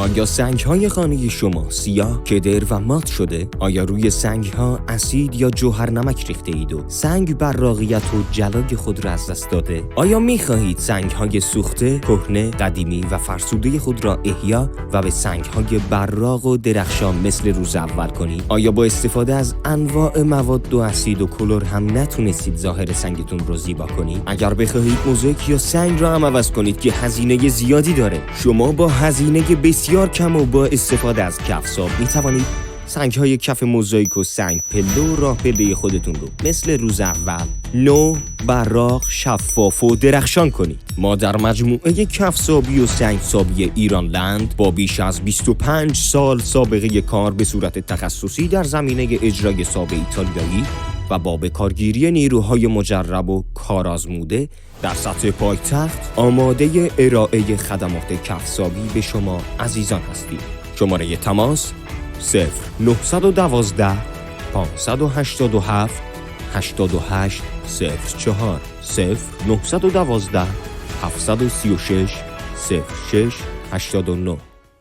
آیا سنگ‌های خانه شما سیاه، کدر و مات شده؟ آیا روی سنگ‌ها اسید یا جوهر نمک ریخته اید و سنگ براقیت و جلای خود را از دست داده؟ آیا می‌خواهید سنگ‌های سوخته، کهنه، قدیمی و فرسوده خود را احیا و به سنگ‌های براق و درخشان مثل روز اول کنید؟ آیا با استفاده از انواع مواد و اسید و کلر هم نتونستید ظاهر سنگتون رو زیبا کنید؟ اگر بخواهید موزاییک یا سنگ را هم عوض کنید که هزینه زیادی داره، شما با هزینه بسیار کم و با استفاده از کفساب می‌توانید سنگ‌های کف موزاییک و سنگ پله و راه پله خودتون رو مثل روز اول نو، براق، شفاف و درخشان کنید. ما در مجموعه کفسابی و سنگسابی ایران لند با بیش از 25 سال سابقه کار به صورت تخصصی در زمینه اجرای ساب ایتالیایی و با به کارگیری نیروهای مجرب و کارآزموده در سطح پایتخت آماده ارائه خدمات کفسابی به شما عزیزان هستیم. شماره تماس 0912 587 8804 0912 736 06 89.